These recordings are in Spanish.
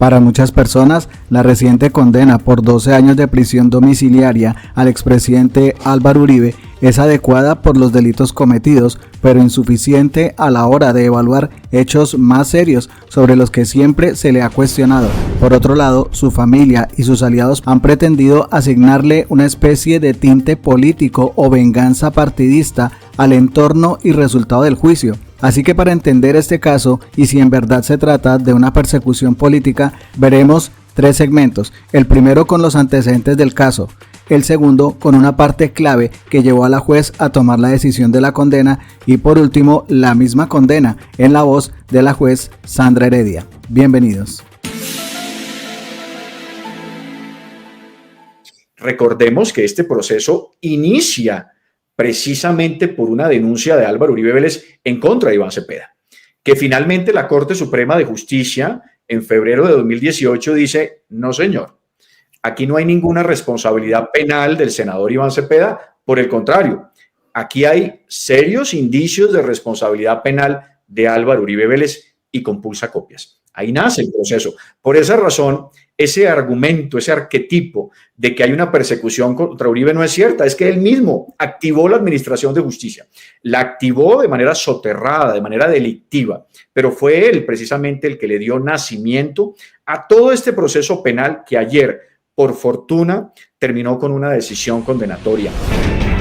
Para muchas personas, la reciente condena por 12 años de prisión domiciliaria al expresidente Álvaro Uribe es adecuada por los delitos cometidos, pero insuficiente a la hora de evaluar hechos más serios sobre los que siempre se le ha cuestionado. Por otro lado, su familia y sus aliados han pretendido asignarle una especie de tinte político o venganza partidista al entorno y resultado del juicio. Así que para entender este caso y si en verdad se trata de una persecución política, veremos 3 segmentos. El primero con los antecedentes del caso, el segundo con una parte clave que llevó a la juez a tomar la decisión de la condena y por último la misma condena en la voz de la juez Sandra Heredia. Bienvenidos. Recordemos que este proceso inicia precisamente por una denuncia de Álvaro Uribe Vélez en contra de Iván Cepeda, que finalmente la Corte Suprema de Justicia en febrero de 2018 dice, no señor, aquí no hay ninguna responsabilidad penal del senador Iván Cepeda, por el contrario, aquí hay serios indicios de responsabilidad penal de Álvaro Uribe Vélez y compulsa copias. Ahí nace el proceso. Por esa razón, ese argumento, ese arquetipo de que hay una persecución contra Uribe no es cierta, es que él mismo activó la administración de justicia, la activó de manera soterrada, de manera delictiva, pero fue él precisamente el que le dio nacimiento a todo este proceso penal que ayer, por fortuna, terminó con una decisión condenatoria.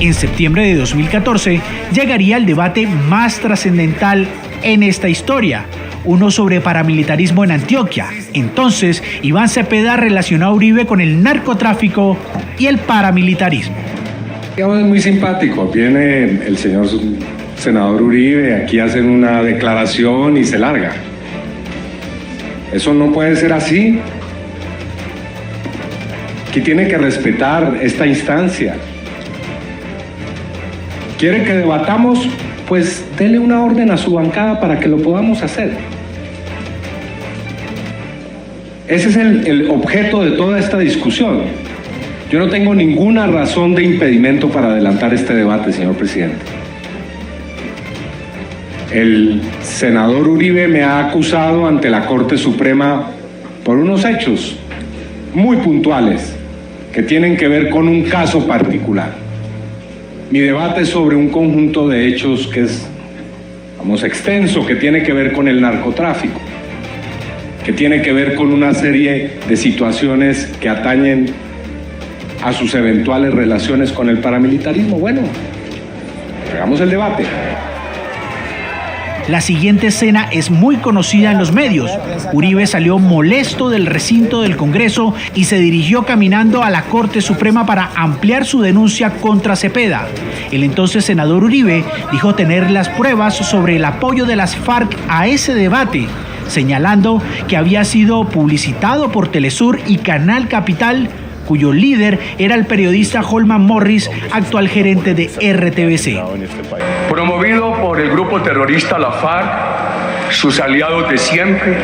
En septiembre de 2014 llegaría el debate más trascendental en esta historia, uno sobre paramilitarismo en Antioquia. Entonces, Iván Cepeda relacionó a Uribe con el narcotráfico y el paramilitarismo. Digamos, es muy simpático. Viene el señor senador Uribe, aquí hacen una declaración y se larga. Eso no puede ser así. Aquí tiene que respetar esta instancia. ¿Quiere que debatamos? Pues dele una orden a su bancada para que lo podamos hacer. Ese es el objeto de toda esta discusión. Yo no tengo ninguna razón de impedimento para adelantar este debate, señor presidente. El senador Uribe me ha acusado ante la Corte Suprema por unos hechos muy puntuales que tienen que ver con un caso particular. Mi debate es sobre un conjunto de hechos que es, vamos, extenso, que tiene que ver con el narcotráfico, que tiene que ver con una serie de situaciones que atañen a sus eventuales relaciones con el paramilitarismo. Bueno, hagamos el debate. La siguiente escena es muy conocida en los medios. Uribe salió molesto del recinto del Congreso y se dirigió caminando a la Corte Suprema para ampliar su denuncia contra Cepeda. El entonces senador Uribe dijo tener las pruebas sobre el apoyo de las FARC a ese debate, señalando que había sido publicitado por Telesur y Canal Capital, cuyo líder era el periodista Holman Morris, actual gerente de RTBC. Promovido por el grupo terrorista La FARC, sus aliados de siempre,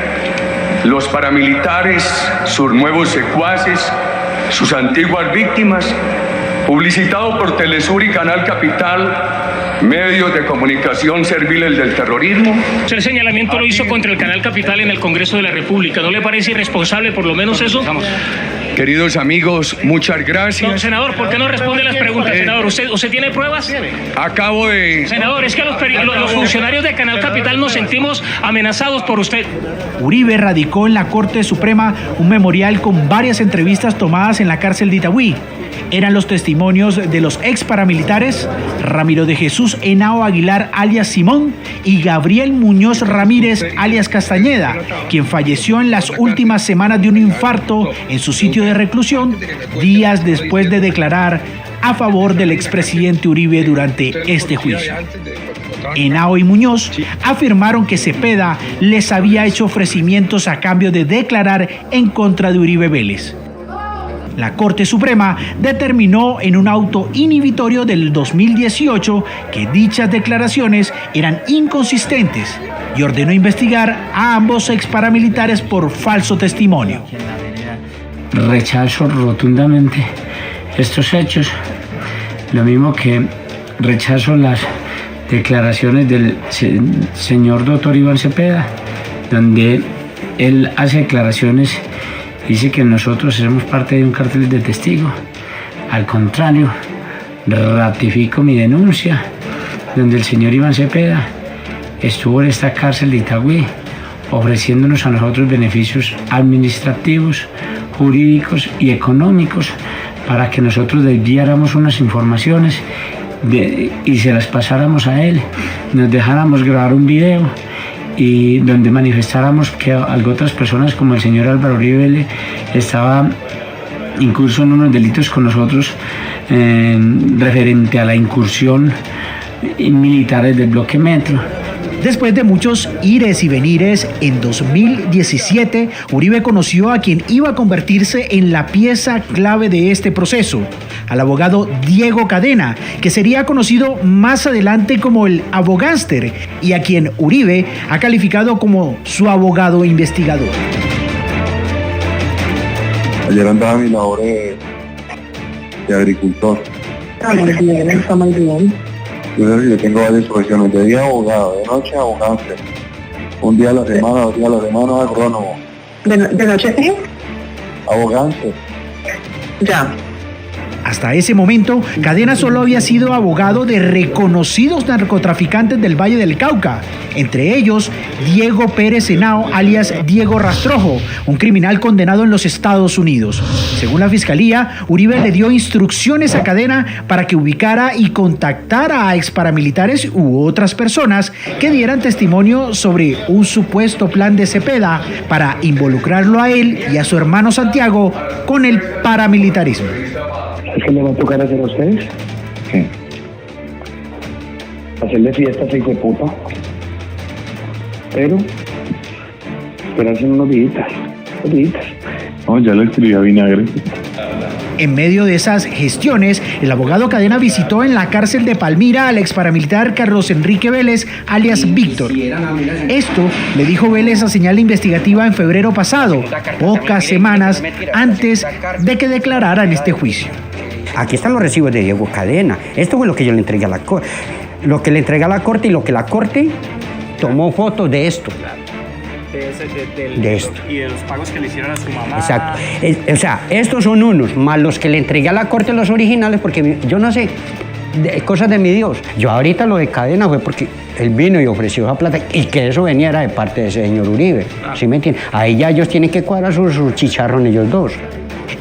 los paramilitares, sus nuevos secuaces, sus antiguas víctimas, publicitado por Telesur y Canal Capital, medios de comunicación serviles del terrorismo. El señalamiento lo hizo contra el Canal Capital en el Congreso de la República. ¿No le parece irresponsable por lo menos eso? Queridos amigos, muchas gracias. No, senador, ¿por qué no responde las preguntas, senador? ¿Usted tiene pruebas? Acabo de... Senador, es que los funcionarios de Canal Capital nos sentimos amenazados por usted. Uribe radicó en la Corte Suprema un memorial con varias entrevistas tomadas en la cárcel de Itagüí. Eran los testimonios de los ex paramilitares Ramiro de Jesús Henao Aguilar alias Simón y Gabriel Muñoz Ramírez alias Castañeda, quien falleció en las últimas semanas de un infarto en su sitio de reclusión, días después de declarar a favor del expresidente Uribe durante este juicio. Henao y Muñoz afirmaron que Cepeda les había hecho ofrecimientos a cambio de declarar en contra de Uribe Vélez. La Corte Suprema determinó en un auto inhibitorio del 2018 que dichas declaraciones eran inconsistentes y ordenó investigar a ambos ex paramilitares por falso testimonio. Rechazo rotundamente estos hechos, lo mismo que rechazo las declaraciones del señor doctor Iván Cepeda, donde él hace declaraciones, dice que nosotros somos parte de un cartel de testigos. Al contrario, ratifico mi denuncia, donde el señor Iván Cepeda estuvo en esta cárcel de Itagüí ofreciéndonos a nosotros beneficios administrativos, jurídicos y económicos para que nosotros desviáramos unas informaciones y se las pasáramos a él, nos dejáramos grabar un video y donde manifestáramos que otras personas como el señor Álvaro Uribe estaba incurso en unos delitos con nosotros referente a la incursión en militares del bloque Metro. Después de muchos ires y venires, en 2017, Uribe conoció a quien iba a convertirse en la pieza clave de este proceso, al abogado Diego Cadena, que sería conocido más adelante como el abogánster y a quien Uribe ha calificado como su abogado investigador. Ayer andaba en mi labor de agricultor. Está muy bien. Yo tengo varias profesiones, de día abogado, de noche abogánster. Un día a la semana, 2 días a la semana agrónomo. ¿De noche qué? Abogánster. Ya. Hasta ese momento, Cadena solo había sido abogado de reconocidos narcotraficantes del Valle del Cauca, entre ellos Diego Pérez Henao, alias Diego Rastrojo, un criminal condenado en los Estados Unidos. Según la Fiscalía, Uribe le dio instrucciones a Cadena para que ubicara y contactara a exparamilitares u otras personas que dieran testimonio sobre un supuesto plan de Cepeda para involucrarlo a él y a su hermano Santiago con el paramilitarismo. ¿Es que le va a tocar hacer a ustedes? ¿Qué? Hacerle fiestas, hijo de puta. Pero esperarse unos días. No, ya lo escribí a vinagre. En medio de esas gestiones, el abogado Cadena visitó en la cárcel de Palmira al exparamilitar Carlos Enrique Vélez, alias Víctor. Esto le dijo Vélez a Señal Investigativa en febrero pasado, pocas semanas antes de que declarara en este juicio. Aquí están los recibos de Diego Cadena. Esto fue lo que yo le entregué a la corte. Lo que le entregué a la corte y lo que la corte tomó fotos de esto. De esto. Y de los pagos que le hicieron a su mamá. Exacto. O sea, estos son unos, más los que le entregué a la corte los originales, porque yo no sé, cosas de mi Dios. Yo ahorita lo de Cadena fue porque él vino y ofreció esa plata y que eso venía era de parte de ese señor Uribe. ¿Sí me entienden? Ahí ya ellos tienen que cuadrar sus chicharrones ellos dos.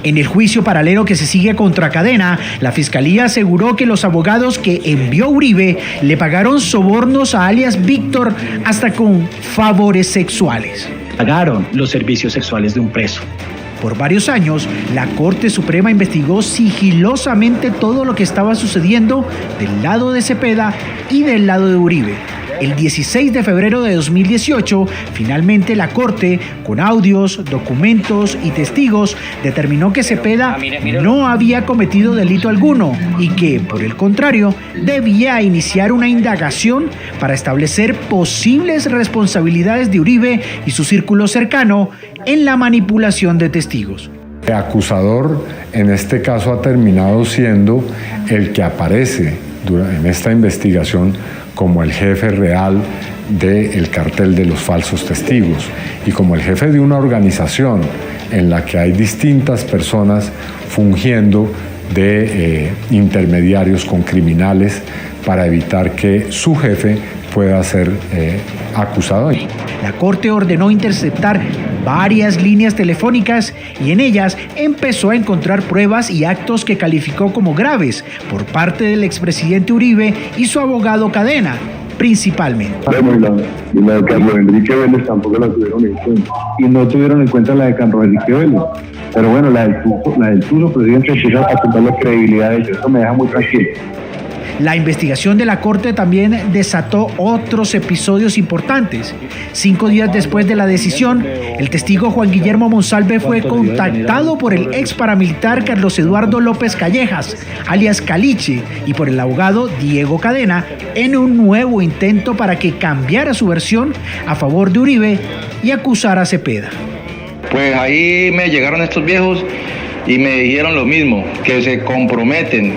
En el juicio paralelo que se sigue contra Cadena, la Fiscalía aseguró que los abogados que envió Uribe le pagaron sobornos a alias Víctor hasta con favores sexuales. Pagaron los servicios sexuales de un preso. Por varios años, la Corte Suprema investigó sigilosamente todo lo que estaba sucediendo del lado de Cepeda y del lado de Uribe. El 16 de febrero de 2018, finalmente la Corte, con audios, documentos y testigos, determinó que Cepeda no había cometido delito alguno y que, por el contrario, debía iniciar una indagación para establecer posibles responsabilidades de Uribe y su círculo cercano en la manipulación de testigos. El acusador en este caso ha terminado siendo el que aparece en esta investigación como el jefe real del cartel de los falsos testigos y como el jefe de una organización en la que hay distintas personas fungiendo de intermediarios con criminales para evitar que su jefe pueda ser acusado. La Corte ordenó interceptar varias líneas telefónicas y en ellas empezó a encontrar pruebas y actos que calificó como graves por parte del expresidente Uribe y su abogado Cadena, principalmente. Bueno, y la de Carlos Enrique Vélez tampoco la tuvieron en cuenta. Y no tuvieron en cuenta la de Carlos Enrique Vélez. Pero bueno, la del Tuzo, presidente, empieza a contar la credibilidad de ellos. Eso me deja muy tranquilo. La investigación de la Corte también desató otros episodios importantes. 5 días después de la decisión, el testigo Juan Guillermo Monsalve fue contactado por el ex paramilitar Carlos Eduardo López Callejas, alias Caliche, y por el abogado Diego Cadena en un nuevo intento para que cambiara su versión a favor de Uribe y acusara a Cepeda. Pues ahí me llegaron estos viejos y me dijeron lo mismo, que se comprometen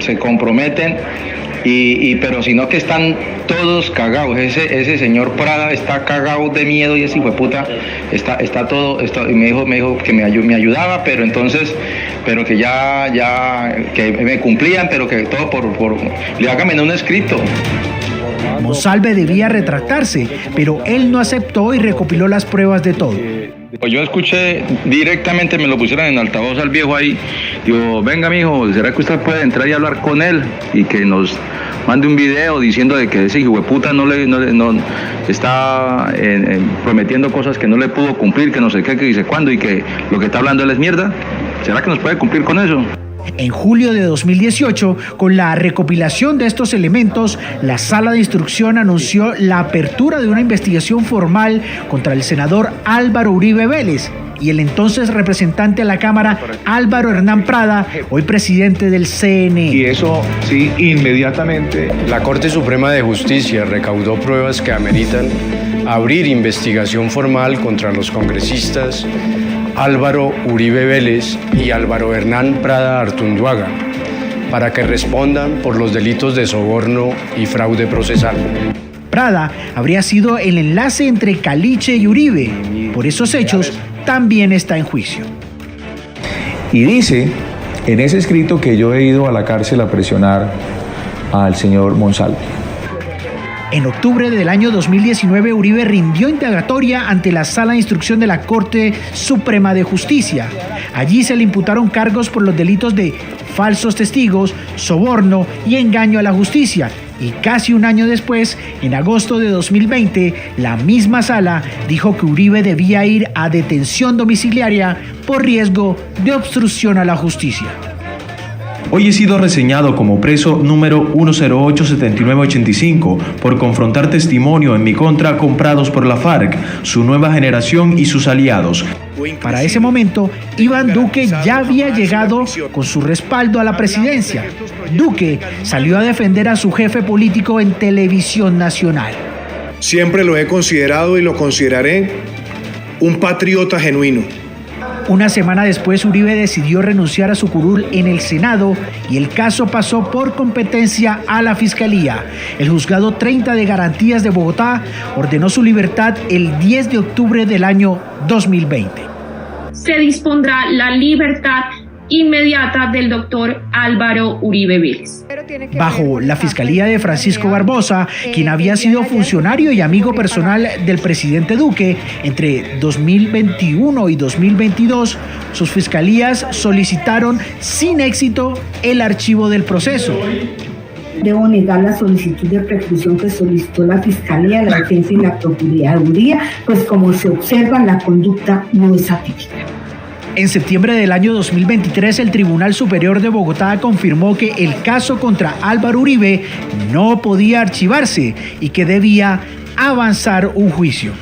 pero sino que están todos cagados. Ese señor Prada está cagado de miedo y ese hijueputa está todo, y me dijo que me ayudaba, pero que ya que me cumplían, pero que todo le hágame un escrito. Monsalve debía retractarse, pero él no aceptó y recopiló las pruebas de todo. Yo escuché directamente, me lo pusieron en altavoz al viejo ahí. Digo, venga mijo, ¿será que usted puede entrar y hablar con él? Y que nos mande un video diciendo de que ese hijo de puta no está prometiendo cosas que no le pudo cumplir, que no sé qué, que dice cuándo, y que lo que está hablando él es mierda. ¿Será que nos puede cumplir con eso? En julio de 2018, con la recopilación de estos elementos, la Sala de Instrucción anunció la apertura de una investigación formal contra el senador Álvaro Uribe Vélez y el entonces representante a la Cámara Álvaro Hernán Prada, hoy presidente del CNE. Y eso sí, inmediatamente la Corte Suprema de Justicia recaudó pruebas que ameritan abrir investigación formal contra los congresistas Álvaro Uribe Vélez y Álvaro Hernán Prada Artunduaga, para que respondan por los delitos de soborno y fraude procesal. Prada habría sido el enlace entre Caliche y Uribe. Por esos hechos, también está en juicio. Y dice en ese escrito que yo he ido a la cárcel a presionar al señor Monsalve. En octubre del año 2019, Uribe rindió indagatoria ante la Sala de Instrucción de la Corte Suprema de Justicia. Allí se le imputaron cargos por los delitos de falsos testigos, soborno y engaño a la justicia. Y casi un año después, en agosto de 2020, la misma sala dijo que Uribe debía ir a detención domiciliaria por riesgo de obstrucción a la justicia. Hoy he sido reseñado como preso número 1087985 por confrontar testimonio en mi contra comprados por la FARC, su nueva generación y sus aliados. Para ese momento, Iván Duque ya había llegado con su respaldo a la presidencia. Duque salió a defender a su jefe político en televisión nacional. Siempre lo he considerado y lo consideraré un patriota genuino. Una semana después, Uribe decidió renunciar a su curul en el Senado y el caso pasó por competencia a la Fiscalía. El Juzgado 30 de Garantías de Bogotá ordenó su libertad el 10 de octubre del año 2020. Se dispondrá la libertad inmediata del doctor Álvaro Uribe Vélez. Bajo la Fiscalía de Francisco Barbosa, quien había sido funcionario y amigo personal del presidente Duque, entre 2021 y 2022, sus fiscalías solicitaron sin éxito el archivo del proceso. Debo negar la solicitud de preclusión que solicitó la Fiscalía, la Defensa y la Procuraduría, pues como se observa, la conducta no es atípica. En septiembre del año 2023, el Tribunal Superior de Bogotá confirmó que el caso contra Álvaro Uribe no podía archivarse y que debía avanzar un juicio.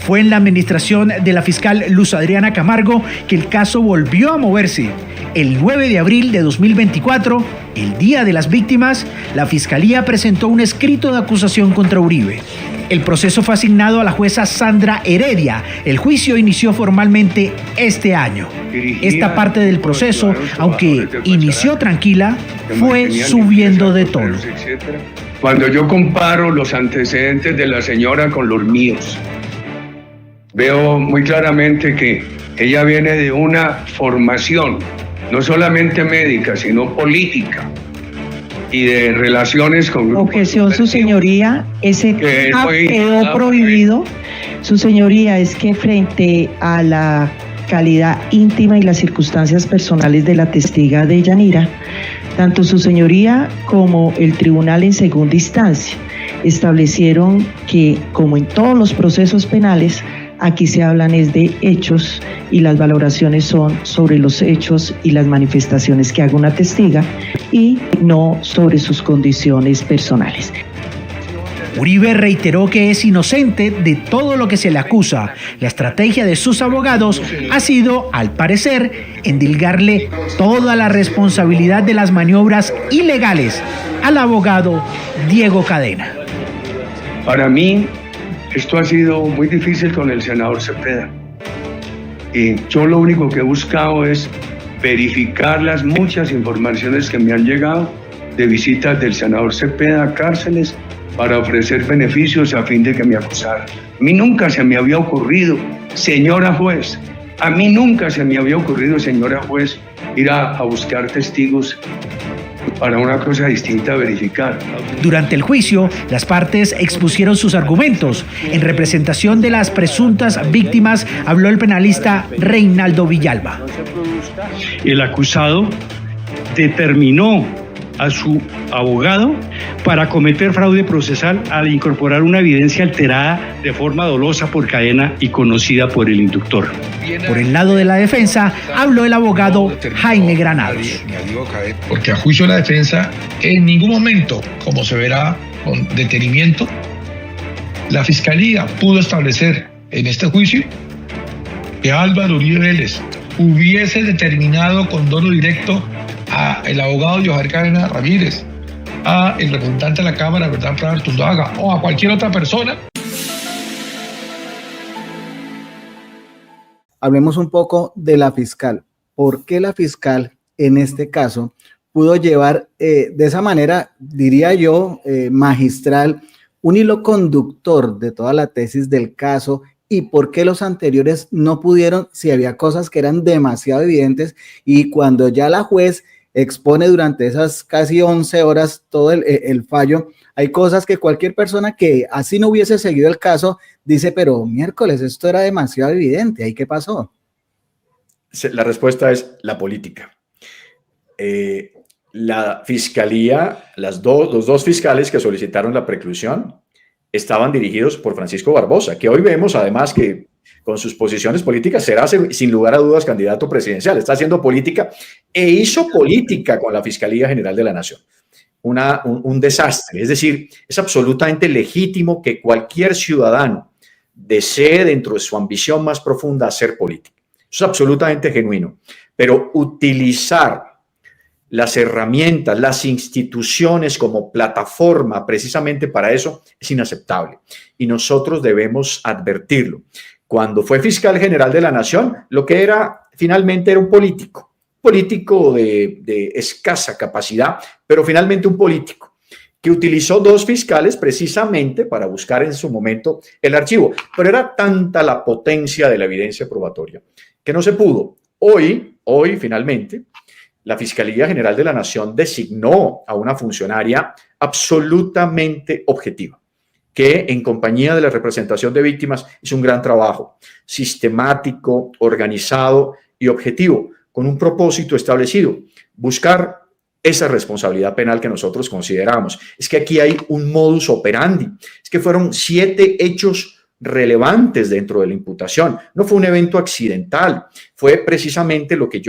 Fue en la administración de la fiscal Luz Adriana Camargo que el caso volvió a moverse. El 9 de abril de 2024, el Día de las Víctimas, la Fiscalía presentó un escrito de acusación contra Uribe. El proceso fue asignado a la jueza Sandra Heredia. El juicio inició formalmente este año. Esta parte del proceso, aunque inició tranquila, fue subiendo de tono. Cuando yo comparo los antecedentes de la señora con los míos, veo muy claramente que ella viene de una formación, no solamente médica, sino política y de relaciones con grupos. Objeción, su señoría, ese tema quedó prohibido. Su señoría, es que frente a la calidad íntima y las circunstancias personales de la testiga de Yanira, tanto su señoría como el tribunal en segunda instancia establecieron que, como en todos los procesos penales, aquí se hablan es de hechos y las valoraciones son sobre los hechos y las manifestaciones que haga una testiga y no sobre sus condiciones personales. Uribe reiteró que es inocente de todo lo que se le acusa. La estrategia de sus abogados ha sido, al parecer, endilgarle toda la responsabilidad de las maniobras ilegales al abogado Diego Cadena. Para mí, esto ha sido muy difícil con el senador Cepeda. Y yo lo único que he buscado es verificar las muchas informaciones que me han llegado de visitas del senador Cepeda a cárceles para ofrecer beneficios a fin de que me acusaran. A mí nunca se me había ocurrido, señora juez, ir a buscar testigos para una cosa distinta a verificar. Durante el juicio, las partes expusieron sus argumentos. En representación de las presuntas víctimas, habló el penalista Reinaldo Villalba. El acusado determinó a su abogado para cometer fraude procesal al incorporar una evidencia alterada de forma dolosa por cadena y conocida por el inductor. Por el lado de la defensa, habló el abogado Jaime Granados. Porque a juicio de la defensa, en ningún momento, como se verá con detenimiento, la Fiscalía pudo establecer en este juicio que Álvaro Uribe Vélez hubiese determinado con dolo directo a el abogado Johan Cadena Ramírez, a el representante de la Cámara, Verdad Prada Artunduaga, o a cualquier otra persona. Hablemos un poco de la fiscal. ¿Por qué la fiscal, en este caso, pudo llevar de esa manera, diría yo, magistral, un hilo conductor de toda la tesis del caso? ¿Y por qué los anteriores no pudieron, si había cosas que eran demasiado evidentes? Y cuando ya la juez expone durante esas casi 11 horas todo el fallo, hay cosas que cualquier persona que así no hubiese seguido el caso dice, pero miércoles, esto era demasiado evidente, ¿ahí qué pasó? La respuesta es la política. La fiscalía, los dos fiscales que solicitaron la preclusión estaban dirigidos por Francisco Barbosa, que hoy vemos además que con sus posiciones políticas será sin lugar a dudas candidato presidencial, está haciendo política e hizo política con la Fiscalía General de la Nación. Un desastre, es decir, es absolutamente legítimo que cualquier ciudadano desee dentro de su ambición más profunda hacer política. Eso es absolutamente genuino, pero utilizar las herramientas, las instituciones como plataforma precisamente para eso es inaceptable y nosotros debemos advertirlo. Cuando fue fiscal general de la Nación, lo que era finalmente era un político de escasa capacidad, pero finalmente un político que utilizó dos fiscales precisamente para buscar en su momento el archivo. Pero era tanta la potencia de la evidencia probatoria que no se pudo. Hoy finalmente, la Fiscalía General de la Nación designó a una funcionaria absolutamente objetiva, que en compañía de la representación de víctimas hizo un gran trabajo, sistemático, organizado y objetivo, con un propósito establecido, buscar esa responsabilidad penal que nosotros consideramos. Es que aquí hay un modus operandi, es que fueron 7 hechos relevantes dentro de la imputación, no fue un evento accidental, fue precisamente lo que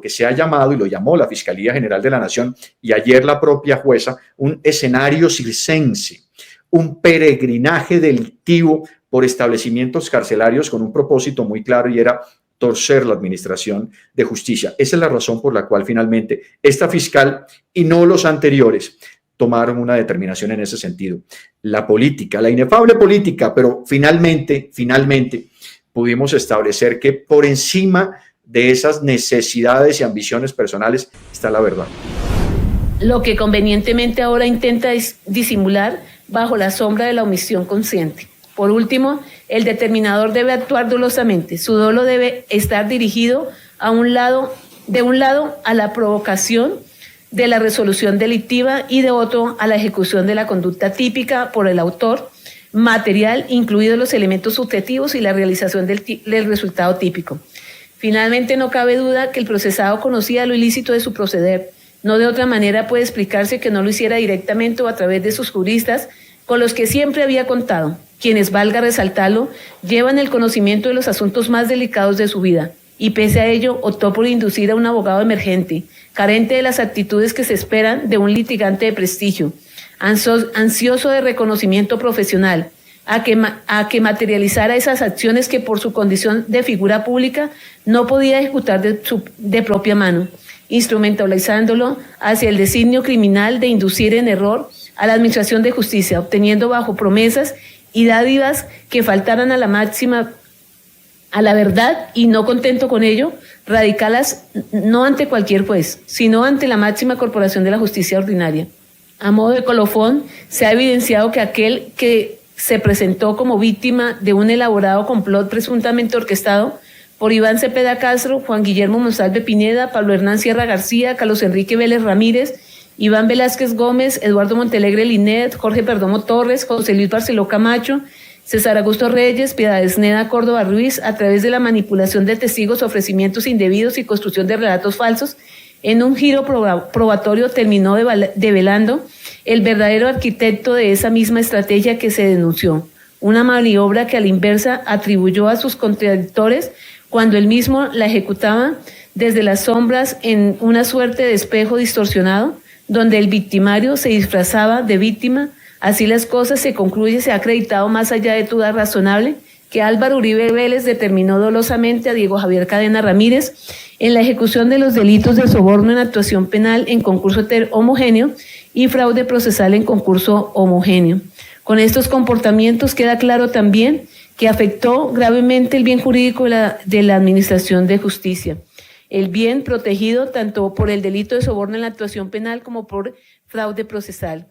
se ha llamado y lo llamó la Fiscalía General de la Nación y ayer la propia jueza, un escenario circense, un peregrinaje delictivo por establecimientos carcelarios con un propósito muy claro y era torcer la administración de justicia. Esa es la razón por la cual finalmente esta fiscal y no los anteriores tomaron una determinación en ese sentido. La política, la inefable política, pero finalmente pudimos establecer que por encima de esas necesidades y ambiciones personales está la verdad. Lo que convenientemente ahora intenta disimular bajo la sombra de la omisión consciente. Por último, el determinador debe actuar dolosamente. Su dolo debe estar dirigido de un lado a la provocación de la resolución delictiva y de otro a la ejecución de la conducta típica por el autor, material, incluidos los elementos subjetivos y la realización del resultado típico. Finalmente, no cabe duda que el procesado conocía lo ilícito de su proceder. No de otra manera puede explicarse que no lo hiciera directamente o a través de sus juristas, con los que siempre había contado, quienes, valga resaltarlo, llevan el conocimiento de los asuntos más delicados de su vida, y pese a ello optó por inducir a un abogado emergente, carente de las actitudes que se esperan de un litigante de prestigio, ansioso de reconocimiento profesional, a que materializara esas acciones que por su condición de figura pública no podía ejecutar de propia mano, instrumentalizándolo hacia el designio criminal de inducir en error a la administración de justicia, obteniendo bajo promesas y dádivas que faltaran a la máxima a la verdad y no contento con ello, radicalas no ante cualquier juez, sino ante la máxima corporación de la justicia ordinaria. A modo de colofón, se ha evidenciado que aquel que se presentó como víctima de un elaborado complot presuntamente orquestado por Iván Cepeda Castro, Juan Guillermo Monsalve Pineda, Pablo Hernán Sierra García, Carlos Enrique Vélez Ramírez, Iván Velázquez Gómez, Eduardo Montelegre Linet, Jorge Perdomo Torres, José Luis Barceló Camacho, César Augusto Reyes, Piedad Esneda Córdoba Ruiz, a través de la manipulación de testigos, ofrecimientos indebidos y construcción de relatos falsos, en un giro probatorio terminó develando el verdadero arquitecto de esa misma estrategia que se denunció, una maniobra que a la inversa atribuyó a sus contradictores cuando él mismo la ejecutaba desde las sombras en una suerte de espejo distorsionado, donde el victimario se disfrazaba de víctima. Así las cosas, se concluye, se ha acreditado más allá de duda razonable que Álvaro Uribe Vélez determinó dolosamente a Diego Javier Cadena Ramírez en la ejecución de los delitos de soborno en actuación penal en concurso homogéneo y fraude procesal en concurso homogéneo. Con estos comportamientos queda claro también que afectó gravemente el bien jurídico de la Administración de Justicia, el bien protegido tanto por el delito de soborno en la actuación penal como por fraude procesal.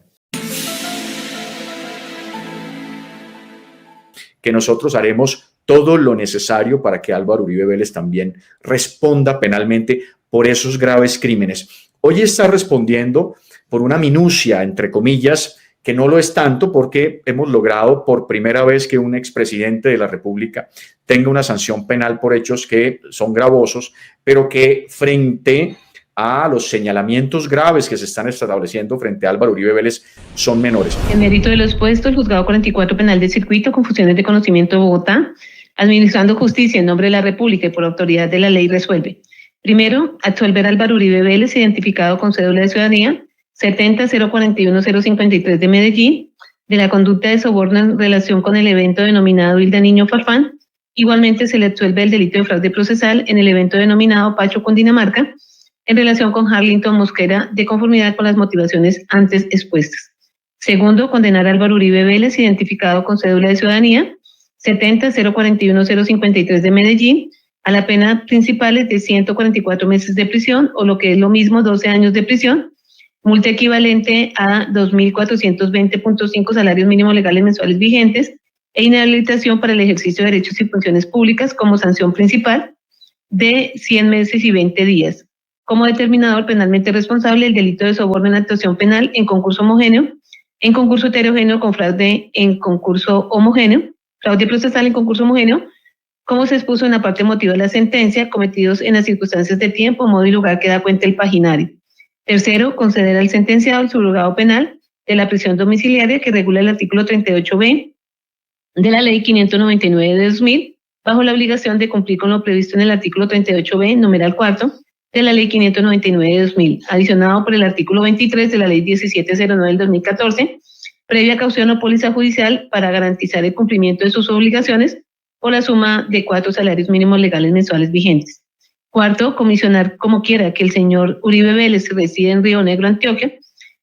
Que nosotros haremos todo lo necesario para que Álvaro Uribe Vélez también responda penalmente por esos graves crímenes. Hoy está respondiendo por una minucia, entre comillas, que no lo es tanto porque hemos logrado por primera vez que un expresidente de la República tenga una sanción penal por hechos que son gravosos, pero que frente a los señalamientos graves que se están estableciendo frente a Álvaro Uribe Vélez son menores. En mérito de lo expuesto, el Juzgado 44 Penal de Circuito con funciones de conocimiento de Bogotá, administrando justicia en nombre de la República y por autoridad de la ley, resuelve. Primero, absolver a Álvaro Uribe Vélez, identificado con cédula de ciudadanía 70041053 de Medellín, de la conducta de soborno en relación con el evento denominado Hilda Niño Farfán. Igualmente se le absuelve el delito de fraude procesal en el evento denominado Pacho Cundinamarca, en relación con Harlington Mosquera, de conformidad con las motivaciones antes expuestas. Segundo, condenar a Álvaro Uribe Vélez, identificado con cédula de ciudadanía 70041053 de Medellín, a la pena principal de 144 meses de prisión, o lo que es lo mismo, 12 años de prisión, multa equivalente a 2.420.5 salarios mínimos legales mensuales vigentes, e inhabilitación para el ejercicio de derechos y funciones públicas como sanción principal de 100 meses y 20 días. Como determinador penalmente responsable el delito de soborno en actuación penal en concurso homogéneo, en concurso heterogéneo con fraude en concurso homogéneo, fraude procesal en concurso homogéneo, como se expuso en la parte motiva de la sentencia, cometidos en las circunstancias de tiempo, modo y lugar que da cuenta el paginario. Tercero, conceder al sentenciado el subrogado penal de la prisión domiciliaria que regula el artículo 38b de la ley 599 de 2000, bajo la obligación de cumplir con lo previsto en el artículo 38b, numeral 4, de la ley 599 de 2000, adicionado por el artículo 23 de la ley 1709 del 2014, previa caución o póliza judicial para garantizar el cumplimiento de sus obligaciones por la suma de 4 salarios mínimos legales mensuales vigentes. Cuarto, comisionar como quiera que el señor Uribe Vélez reside en Río Negro, Antioquia,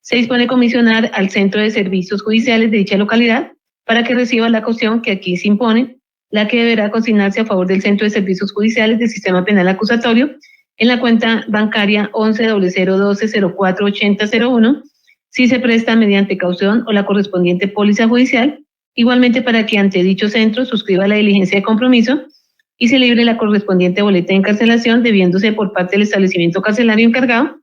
se dispone comisionar al Centro de Servicios Judiciales de dicha localidad para que reciba la caución que aquí se impone, la que deberá consignarse a favor del Centro de Servicios Judiciales del Sistema Penal Acusatorio en la cuenta bancaria 110012048001, si se presta mediante caución o la correspondiente póliza judicial, igualmente para que ante dicho centro suscriba la diligencia de compromiso y se libre la correspondiente boleta de encarcelación, debiéndose por parte del establecimiento carcelario encargado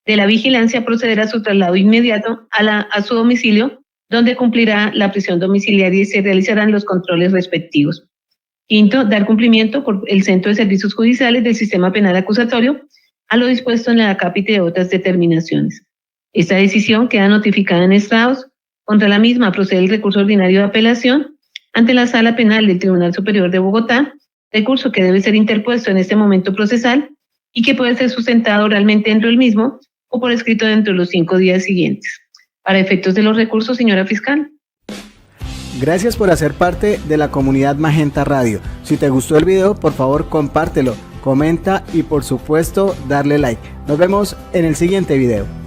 de la vigilancia proceder a su traslado inmediato a su domicilio, donde cumplirá la prisión domiciliaria y se realizarán los controles respectivos. Quinto, dar cumplimiento por el Centro de Servicios Judiciales del Sistema Penal Acusatorio a lo dispuesto en la capítulo de otras determinaciones. Esta decisión queda notificada en estrados. Contra la misma procede el recurso ordinario de apelación ante la Sala Penal del Tribunal Superior de Bogotá, recurso que debe ser interpuesto en este momento procesal y que puede ser sustentado oralmente dentro del mismo o por escrito dentro de los 5 días siguientes. Para efectos de los recursos, señora fiscal. Gracias por hacer parte de la comunidad Magenta Radio. Si te gustó el video, por favor compártelo, comenta y por supuesto darle like. Nos vemos en el siguiente video.